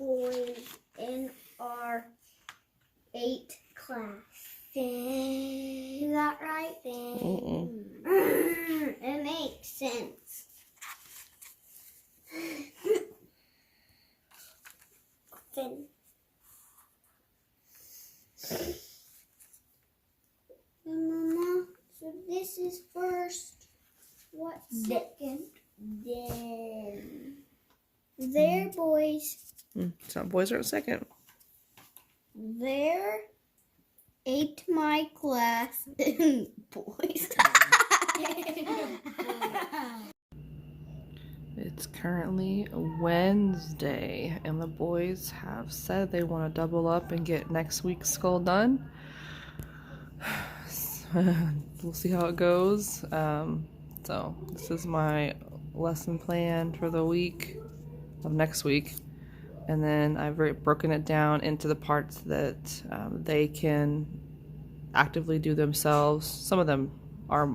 boys in our 8th class. Is that right? It makes sense. Then. Mama, so this is first. What second? Then. There, boys. So boys are at second. There. 8 my class. Boys. It's currently Wednesday, and the boys have said they want to double up and get next week's school done. We'll see how it goes. So this is my lesson plan for the week of next week, and then I've broken it down into the parts that they can actively do themselves. Some of them are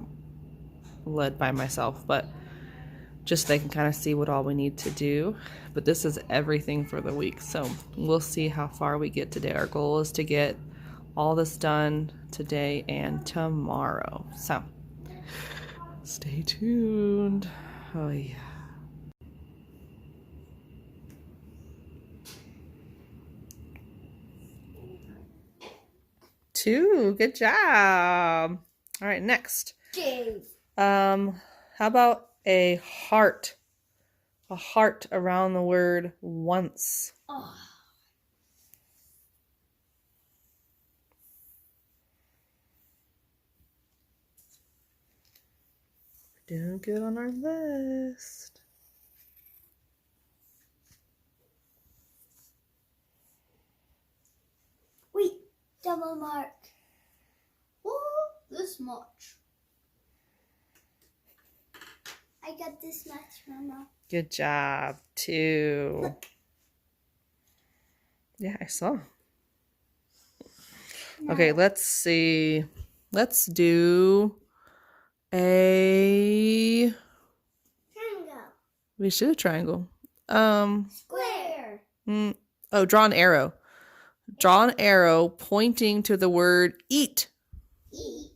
led by myself, but just they can kind of see what all we need to do. But this is everything for the week, so we'll see how far we get today. Our goal is to get all this done today and tomorrow, so stay tuned. Oh yeah. Two, good job. All right, next. How about a heart? A heart around the word once. Oh. We're doing good on our list. Wait, double mark. Oh, this much. I got this much, Mama. Good job, two. Yeah, I saw. No. Okay, let's see. Let's do a... Triangle. We should have triangle. Square. Oh, draw an arrow. Draw an arrow pointing to the word eat. Eat.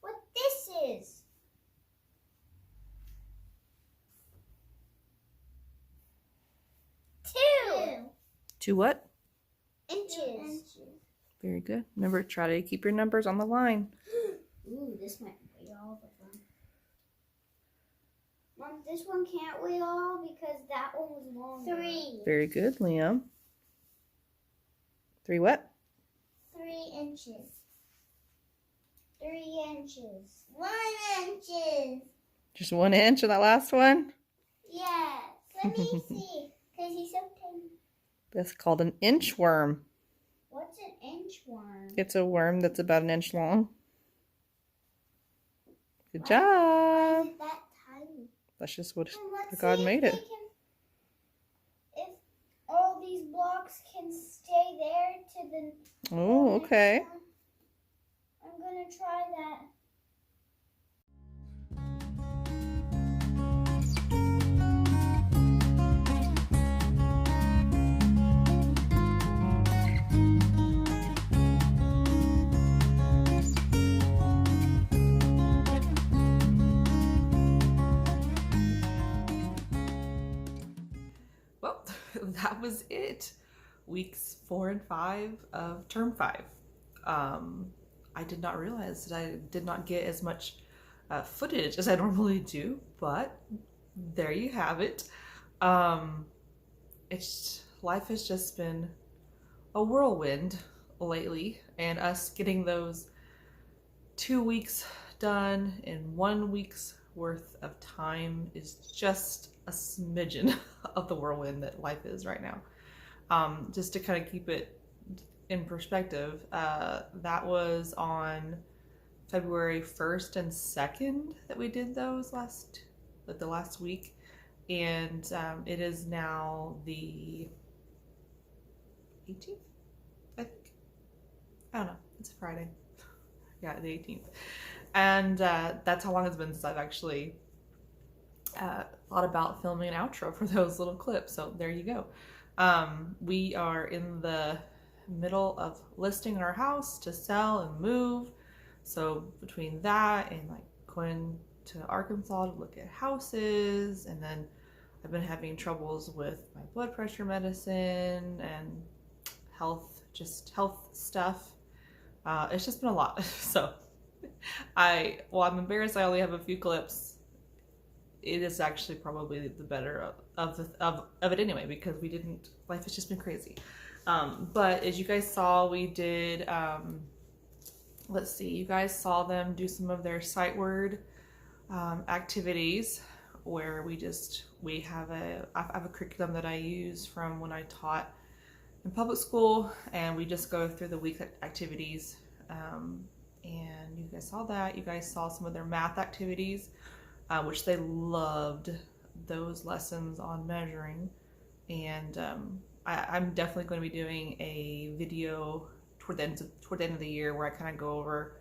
What this is? Two. To what? Inches. Very good. Remember, try to keep your numbers on the line. Ooh, this might weigh all of them. Mom, this one can't weigh all because that one was longer. 3. Very good, Liam. 3 what? 3 inches. 3 inches. 1 inches. Just 1 inch of that last one? Yes. Let me see. Because he's so tiny. That's called an inchworm. What's an inchworm? It's a worm that's about 1 inch long. Good Why job. is it that tiny? That's just what And let's God see if made they it. if all these blocks can stay there to the Oh, next okay. one. I'm going to try that. Well, that was it. Weeks 4 and 5 of term 5. I did not realize that I did not get as much footage as I normally do, but there you have it. Life has just been a whirlwind lately, and us getting those 2 weeks done in 1 week's worth of time is just a smidgen of the whirlwind that life is right now. Just to kind of keep it in perspective, that was on February 1st and 2nd that we did those the last week, and it is now the 18th, I think. I don't know, it's a Friday. Yeah, the 18th. And that's how long it's been since I've actually thought about filming an outro for those little clips. So there you go. We are in the middle of listing our house to sell and move. So between that and like going to Arkansas to look at houses, and then I've been having troubles with my blood pressure medicine and health stuff. It's just been a lot. So I'm embarrassed I only have a few clips. It is actually probably the better of it anyway, because life has just been crazy. But as you guys saw, we did, let's see, you guys saw them do some of their sight word activities, where I have a curriculum that I use from when I taught in public school, and we just go through the week activities. And you guys saw that. You guys saw some of their math activities, which they loved those lessons on measuring. And I'm definitely going to be doing a video toward the end of the year where I kind of go over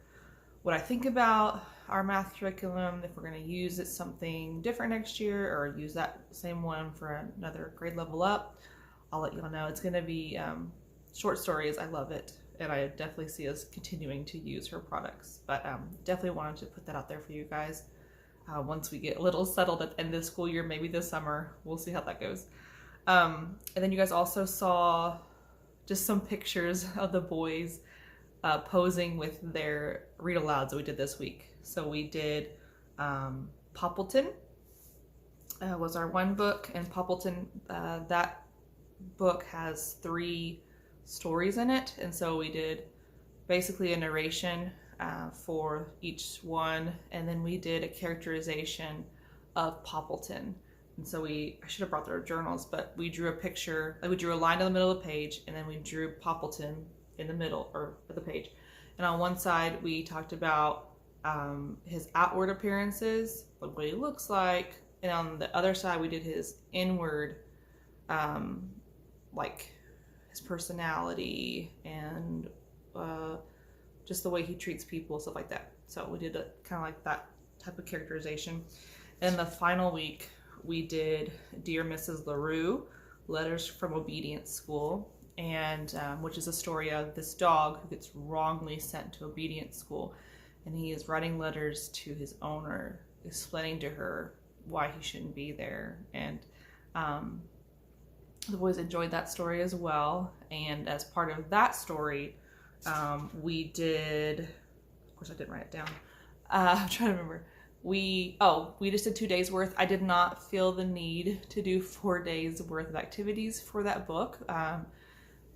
what I think about our math curriculum, if we're going to use it something different next year or use that same one for another grade level up. I'll let you all know. It's going to be short stories. I love it, and I definitely see us continuing to use her products, but definitely wanted to put that out there for you guys. Once we get a little settled at the end of the school year, maybe this summer, we'll see how that goes. And then you guys also saw just some pictures of the boys posing with their read alouds that we did this week. So we did Poppleton was our one book, and Poppleton, that book has 3 stories in it, and so we did basically a narration for each one, and then we did a characterization of Poppleton. And so I should have brought their journals, but we drew a picture, like we drew a line in the middle of the page, and then we drew Poppleton in the middle of the page. And on one side we talked about his outward appearances, what he looks like, and on the other side we did his inward, like his personality and just the way he treats people, stuff like that. So we did kind of like that type of characterization. And the final week we did Dear Mrs. LaRue, Letters from Obedience School, and which is a story of this dog who gets wrongly sent to obedience school, and he is writing letters to his owner explaining to her why he shouldn't be there. And the boys enjoyed that story as well. And as part of that story, we did, of course I didn't write it down, I'm trying to remember, we just did 2 days worth. I did not feel the need to do 4 days worth of activities for that book.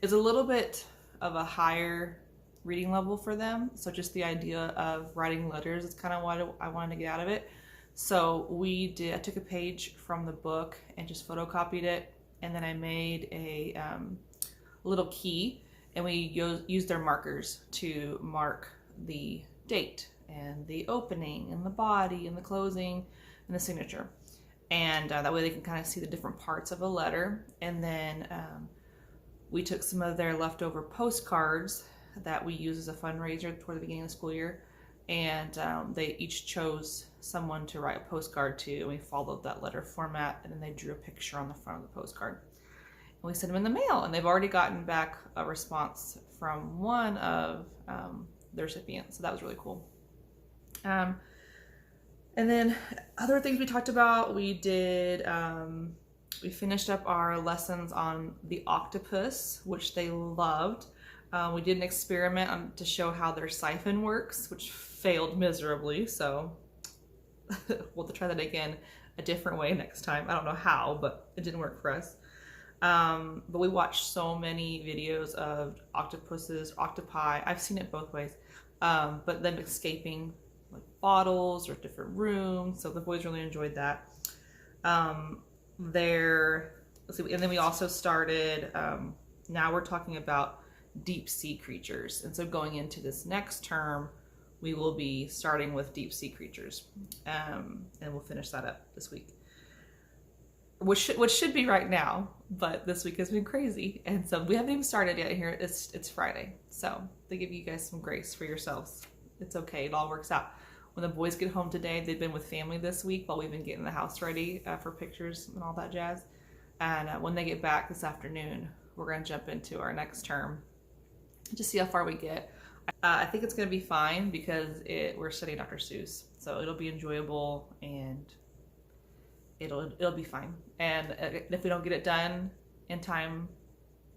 It's a little bit of a higher reading level for them, so just the idea of writing letters is kind of what I wanted to get out of it. So I took a page from the book and just photocopied it, and then I made a little key, and we used their markers to mark the date and the opening and the body and the closing and the signature, and that way they can kind of see the different parts of a letter. And then we took some of their leftover postcards that we use as a fundraiser toward the beginning of the school year, and they each chose someone to write a postcard to, and we followed that letter format, and then they drew a picture on the front of the postcard. And we sent them in the mail, and they've already gotten back a response from one of the recipients, so that was really cool. And then other things we talked about, we did, we finished up our lessons on the octopus, which they loved. We did an experiment to show how their siphon works, which failed miserably, so we'll have to try that again a different way next time. I don't know how, but it didn't work for us. But we watched so many videos of octopuses, octopi. I've seen it both ways, but them escaping like bottles or different rooms. So the boys really enjoyed that. Let's see, and then we also started, now we're talking about deep sea creatures. And so going into this next term, we will be starting with deep sea creatures. And we'll finish that up this week. Which should be right now, but this week has been crazy. And so we haven't even started yet here. It's Friday. So they give you guys some grace for yourselves. It's okay. It all works out. when the boys get home today, they've been with family this week while we've been getting the house ready for pictures and all that jazz. And when they get back this afternoon, we're going to jump into our next term to see how far we get. I think it's going to be fine because we're studying Dr. Seuss, so it'll be enjoyable and it'll be fine. And if we don't get it done in time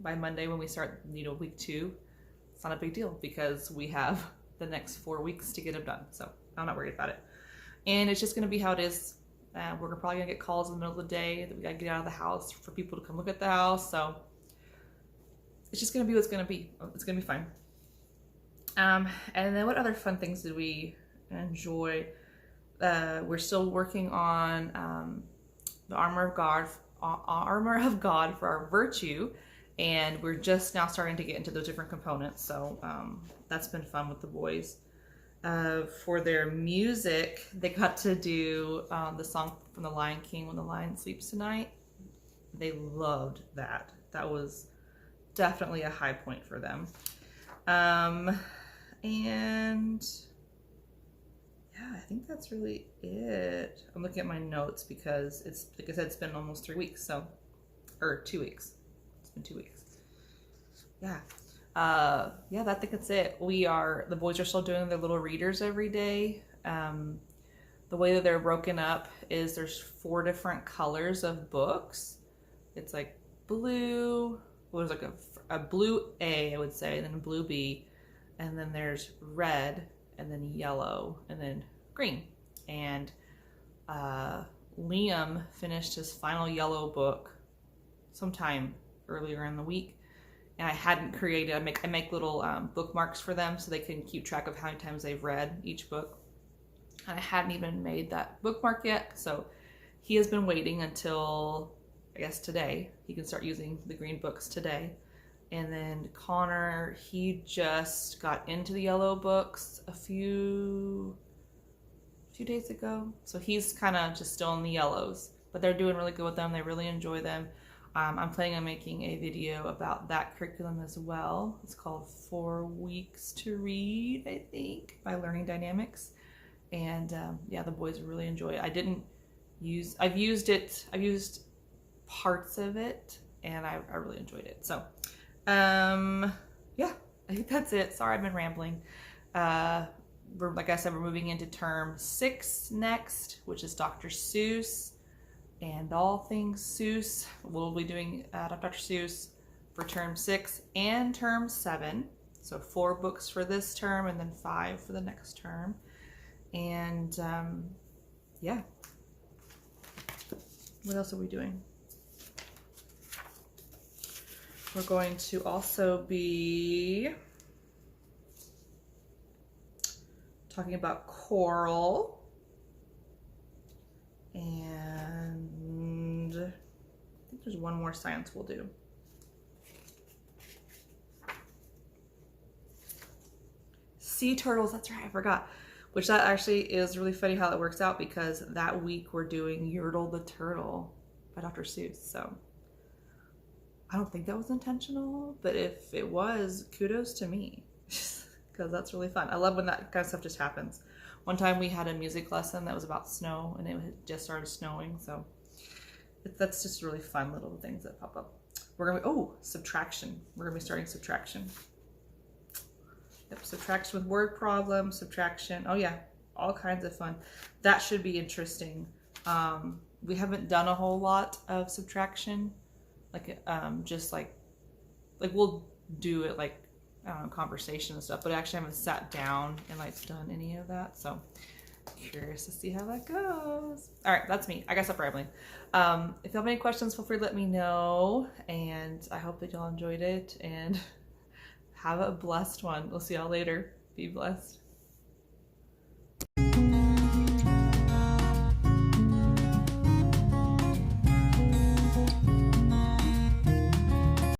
by Monday when we start, week 2, it's not a big deal because we have the next 4 weeks to get them done. So I'm not worried about it. And it's just going to be how it is. We're probably going to get calls in the middle of the day that we got to get out of the house for people to come look at the house. So it's just going to be what it's going to be. It's going to be fine. And then what other fun things did we enjoy? We're still working on the armor of God for our virtue, and we're just now starting to get into those different components. So that's been fun with the boys. For their music, they got to do the song from The Lion King, When the Lion Sleeps Tonight. They loved that. That was definitely a high point for them. And yeah, I think that's really it. I'm looking at my notes because it's, like I said, it's been almost 3 weeks, or 2 weeks. It's been 2 weeks. Yeah. Yeah, I think that's it. The boys are still doing their little readers every day. The way that they're broken up is there's 4 different colors of books. It's like blue, there's like a blue A, I would say, and then a blue B, and then there's red, and then yellow, and then green. And Liam finished his final yellow book sometime earlier in the week, and I hadn't created, I make little bookmarks for them so they can keep track of how many times they've read each book. And I hadn't even made that bookmark yet, so he has been waiting until, I guess, today. He can start using the green books today. And then Connor, he just got into the yellow books a few days ago. So he's kind of just still in the yellows, but they're doing really good with them. They really enjoy them. I'm planning on making a video about that curriculum as well. It's called 4 Weeks to Read, I think, by Learning Dynamics. And yeah, the boys really enjoy it. I've used parts of it, and I really enjoyed it. So yeah, I think that's it. Sorry, I've been rambling. Like I said, we're moving into term 6 next, which is Dr. Seuss and all things Seuss. We'll be doing Dr. Seuss for term 6 and term 7. So 4 books for this term and then 5 for the next term. And yeah. What else are we doing? We're going to also be talking about coral, and I think there's one more science we'll do. Sea turtles, that's right, I forgot. Which that actually is really funny how that works out, because that week we're doing Yertle the Turtle by Dr. Seuss. So I don't think that was intentional, but if it was, kudos to me, because that's really fun. I love when that kind of stuff just happens. One time we had a music lesson that was about snow, and it had just started snowing, so that's just really fun little things that pop up. We're gonna subtraction. We're gonna be starting subtraction. Yep, subtraction with word problems, subtraction. Oh yeah, all kinds of fun. That should be interesting. We haven't done a whole lot of subtraction. Just like we'll do it like, I don't know, conversation and stuff, but I actually haven't sat down and like done any of that. So curious to see how that goes. All right, that's me. I got stop rambling. If you have any questions, feel free to let me know. And I hope that y'all enjoyed it, and have a blessed one. We'll see y'all later. Be blessed.